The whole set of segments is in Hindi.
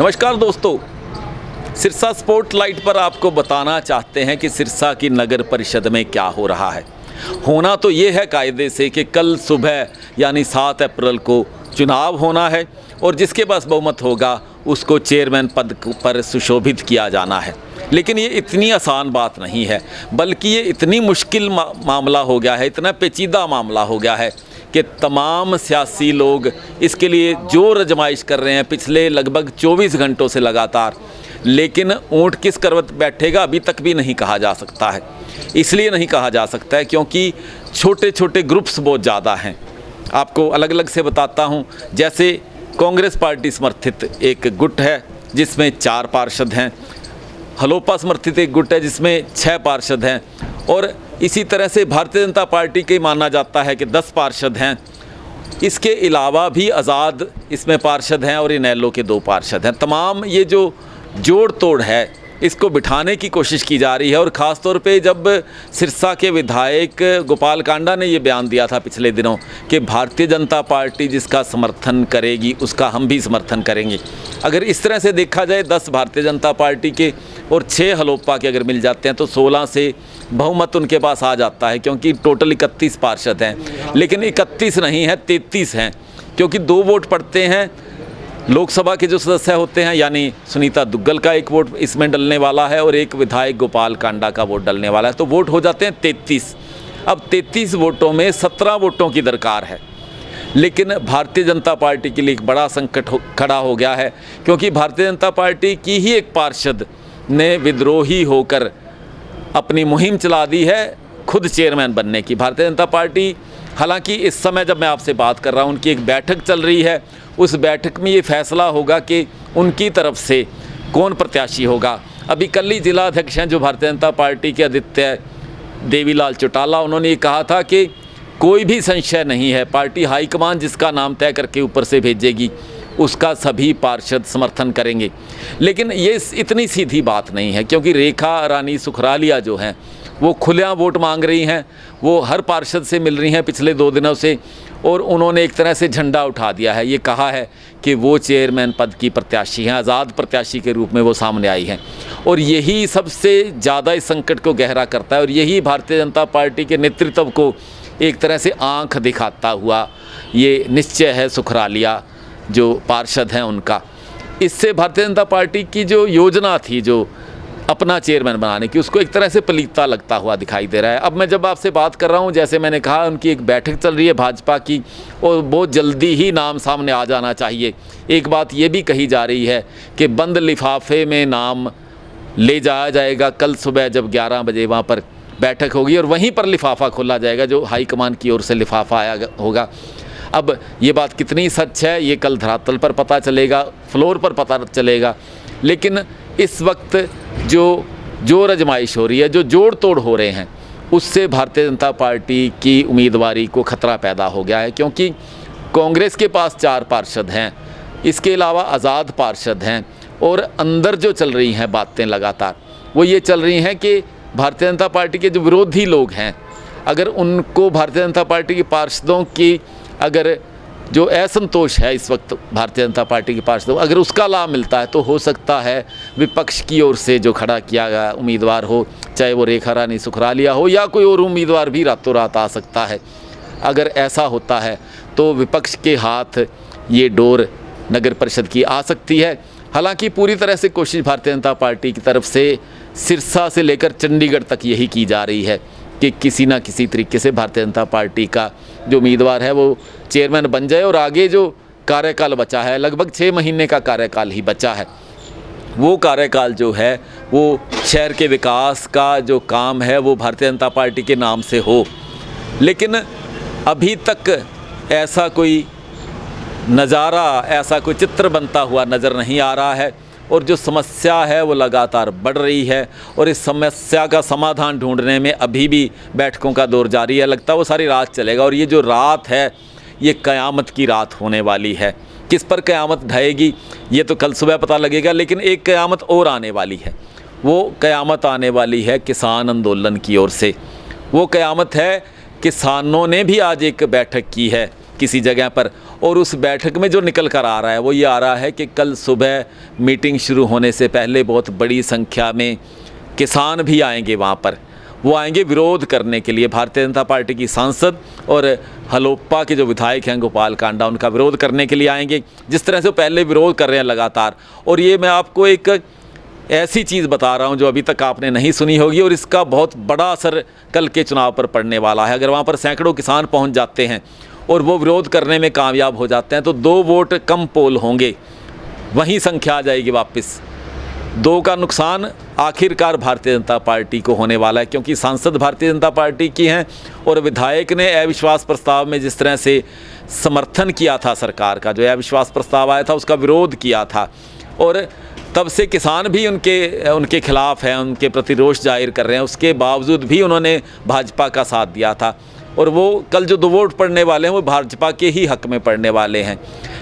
नमस्कार दोस्तों, सिरसा स्पॉटलाइट पर आपको बताना चाहते हैं कि सिरसा की नगर परिषद में क्या हो रहा है। होना तो ये है कायदे से कि कल सुबह यानी 7 अप्रैल को चुनाव होना है और जिसके पास बहुमत होगा उसको चेयरमैन पद पर सुशोभित किया जाना है। लेकिन ये इतनी आसान बात नहीं है, बल्कि ये इतनी मुश्किल मामला हो गया है, इतना पेचीदा मामला हो गया है कि तमाम सियासी लोग इसके लिए जोर आजमाइश कर रहे हैं पिछले लगभग 24 घंटों से लगातार। लेकिन ऊंट किस करवट बैठेगा अभी तक भी नहीं कहा जा सकता है। इसलिए नहीं कहा जा सकता है क्योंकि छोटे छोटे ग्रुप्स बहुत ज़्यादा हैं। आपको अलग अलग से बताता हूं। जैसे कांग्रेस पार्टी समर्थित एक गुट है जिसमें 4 पार्षद हैं, हलोपा समर्थित एक गुट है जिसमें 6 पार्षद हैं, और इसी तरह से भारतीय जनता पार्टी के माना जाता है कि 10 पार्षद हैं। इसके अलावा भी आज़ाद इसमें पार्षद हैं और इनेलो के 2 पार्षद हैं। तमाम ये जो जोड़ तोड़ है इसको बिठाने की कोशिश की जा रही है। और ख़ास तौर पे जब सिरसा के विधायक गोपाल कांडा ने ये बयान दिया था पिछले दिनों कि भारतीय जनता पार्टी जिसका समर्थन करेगी उसका हम भी समर्थन करेंगे। अगर इस तरह से देखा जाए 10 भारतीय जनता पार्टी के और 6 हलोपा के अगर मिल जाते हैं तो 16 से बहुमत उनके पास आ जाता है, क्योंकि टोटल 31 पार्षद हैं। लेकिन 31 नहीं है, 33 हैं, क्योंकि 2 वोट पड़ते हैं लोकसभा के जो सदस्य होते हैं, यानी सुनीता दुग्गल का एक वोट इसमें डलने वाला है और एक विधायक गोपाल कांडा का वोट डलने वाला है, तो वोट हो जाते हैं 33। अब 33 वोटों में 17 वोटों की दरकार है। लेकिन भारतीय जनता पार्टी के लिए एक बड़ा संकट खड़ा हो गया है, क्योंकि भारतीय जनता पार्टी की ही एक पार्षद ने विद्रोही होकर अपनी मुहिम चला दी है खुद चेयरमैन बनने की। भारतीय जनता पार्टी, हालांकि इस समय जब मैं आपसे बात कर रहा हूं उनकी एक बैठक चल रही है, उस बैठक में ये फैसला होगा कि उनकी तरफ से कौन प्रत्याशी होगा। अभी कल ही जिला अध्यक्ष हैं जो भारतीय जनता पार्टी के आदित्य देवीलाल चौटाला, उन्होंने ये कहा था कि कोई भी संशय नहीं है, पार्टी हाईकमान जिसका नाम तय करके ऊपर से भेजेगी उसका सभी पार्षद समर्थन करेंगे। लेकिन ये इतनी सीधी बात नहीं है, क्योंकि रेखा रानी सुखरालिया जो हैं वो खुलेआम वोट मांग रही हैं, वो हर पार्षद से मिल रही हैं पिछले 2 दिनों से, और उन्होंने एक तरह से झंडा उठा दिया है। ये कहा है कि वो चेयरमैन पद की प्रत्याशी हैं, आज़ाद प्रत्याशी के रूप में वो सामने आई हैं। और यही सबसे ज़्यादा इस संकट को गहरा करता है, और यही भारतीय जनता पार्टी के नेतृत्व को एक तरह से आंख दिखाता हुआ ये निश्चय है सुखरालिया जो पार्षद हैं उनका। इससे भारतीय जनता पार्टी की जो योजना थी जो अपना चेयरमैन बनाने की, उसको एक तरह से पलीता लगता हुआ दिखाई दे रहा है। अब मैं जब आपसे बात कर रहा हूं, जैसे मैंने कहा, उनकी एक बैठक चल रही है भाजपा की और बहुत जल्दी ही नाम सामने आ जाना चाहिए। एक बात ये भी कही जा रही है कि बंद लिफाफे में नाम ले जाया जाएगा। कल सुबह जब 11 बजे वहाँ पर बैठक होगी और वहीं पर लिफाफा खोला जाएगा जो हाईकमान की ओर से लिफाफा आया होगा। अब ये बात कितनी सच है ये कल धरातल पर पता चलेगा, फ्लोर पर पता चलेगा। लेकिन इस वक्त जो जोर आजमाइश हो रही है, जो जोड़ तोड़ हो रहे हैं, उससे भारतीय जनता पार्टी की उम्मीदवारी को खतरा पैदा हो गया है। क्योंकि कांग्रेस के पास 4 पार्षद हैं, इसके अलावा आज़ाद पार्षद हैं, और अंदर जो चल रही हैं बातें लगातार वो ये चल रही हैं कि भारतीय जनता पार्टी के जो विरोधी लोग हैं, अगर उनको भारतीय जनता पार्टी के पार्षदों की अगर जो असंतोष है इस वक्त भारतीय जनता पार्टी के पार्षदों, अगर उसका लाभ मिलता है तो हो सकता है विपक्ष की ओर से जो खड़ा किया गया उम्मीदवार हो, चाहे वो रेखा रानी सुखरालिया हो या कोई और उम्मीदवार भी रातों रात आ सकता है। अगर ऐसा होता है तो विपक्ष के हाथ ये डोर नगर परिषद की आ सकती है। हालांकि पूरी तरह से कोशिश भारतीय जनता पार्टी की तरफ से सिरसा से लेकर चंडीगढ़ तक यही की जा रही है कि किसी ना किसी तरीके से भारतीय जनता पार्टी का जो उम्मीदवार है वो चेयरमैन बन जाए, और आगे जो कार्यकाल बचा है, लगभग 6 महीने का कार्यकाल ही बचा है, वो कार्यकाल जो है वो शहर के विकास का जो काम है वो भारतीय जनता पार्टी के नाम से हो। लेकिन अभी तक ऐसा कोई नज़ारा, ऐसा कोई चित्र बनता हुआ नज़र नहीं आ रहा है, और जो समस्या है वो लगातार बढ़ रही है, और इस समस्या का समाधान ढूंढने में अभी भी बैठकों का दौर जारी है। लगता है वो सारी रात चलेगा, और ये जो रात है ये क़यामत की रात होने वाली है। किस पर क़यामत ढहेगी ये तो कल सुबह पता लगेगा। लेकिन एक क़यामत और आने वाली है, वो क़यामत आने वाली है किसान आंदोलन की ओर से। वो क़यामत है, किसानों ने भी आज एक बैठक की है किसी जगह पर, और उस बैठक में जो निकल कर आ रहा है वो ये आ रहा है कि कल सुबह मीटिंग शुरू होने से पहले बहुत बड़ी संख्या में किसान भी आएंगे वहाँ पर। वो आएंगे विरोध करने के लिए। भारतीय जनता पार्टी की सांसद और हलोपा के जो विधायक हैं गोपाल कांडा, उनका विरोध करने के लिए आएंगे, जिस तरह से वो पहले विरोध कर रहे हैं लगातार। और ये मैं आपको एक ऐसी चीज़ बता रहा हूँ जो अभी तक आपने नहीं सुनी होगी, और इसका बहुत बड़ा असर कल के चुनाव पर पड़ने वाला है। अगर वहाँ पर सैकड़ों किसान पहुँच जाते हैं और वो विरोध करने में कामयाब हो जाते हैं तो 2 वोट कम पोल होंगे, वहीं संख्या आ जाएगी वापस। 2 का नुकसान आखिरकार भारतीय जनता पार्टी को होने वाला है, क्योंकि सांसद भारतीय जनता पार्टी की हैं और विधायक ने अविश्वास प्रस्ताव में जिस तरह से समर्थन किया था, सरकार का जो अविश्वास प्रस्ताव आया था उसका विरोध किया था, और तब से किसान भी उनके खिलाफ हैं, उनके प्रति रोष जाहिर कर रहे हैं। उसके बावजूद भी उन्होंने भाजपा का साथ दिया था, और वो कल जो 2 वोट पड़ने वाले हैं वो भाजपा के ही हक में पड़ने वाले हैं।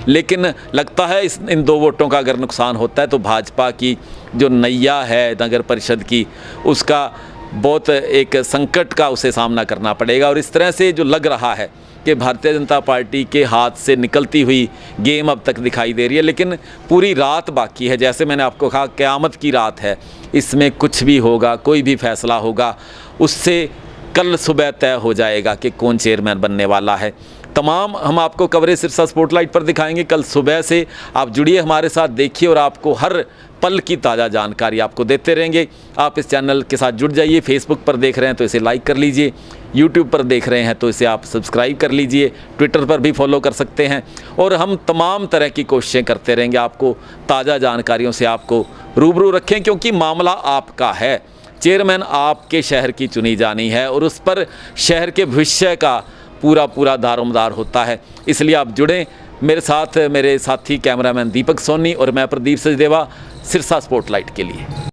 लेकिन लगता है इन 2 वोटों का अगर नुकसान होता है तो भाजपा की जो नैया है नगर परिषद की, उसका बहुत एक संकट का उसे सामना करना पड़ेगा। और इस तरह से जो लग रहा है कि भारतीय जनता पार्टी के हाथ से निकलती हुई गेम अब तक दिखाई दे रही है, लेकिन पूरी रात बाकी है। जैसे मैंने आपको कहा, क़यामत की रात है, इसमें कुछ भी होगा, कोई भी फैसला होगा उससे कल सुबह तय हो जाएगा कि कौन चेयरमैन बनने वाला है। तमाम हम आपको कवरेज सिरसा स्पॉटलाइट पर दिखाएंगे। कल सुबह से आप जुड़िए हमारे साथ, देखिए, और आपको हर पल की ताज़ा जानकारी आपको देते रहेंगे। आप इस चैनल के साथ जुड़ जाइए। फेसबुक पर देख रहे हैं तो इसे लाइक कर लीजिए, यूट्यूब पर देख रहे हैं तो इसे आप सब्सक्राइब कर लीजिए, ट्विटर पर भी फॉलो कर सकते हैं। और हम तमाम तरह की कोशिशें करते रहेंगे आपको ताज़ा जानकारियों से आपको रूबरू रखें, क्योंकि मामला आपका है। चेयरमैन आपके शहर की चुनी जानी है और उस पर शहर के भविष्य का पूरा दारोमदार होता है। इसलिए आप जुड़ें मेरे साथ, मेरे साथी कैमरामैन दीपक सोनी और मैं प्रदीप सचदेवा, सिरसा स्पॉटलाइट के लिए।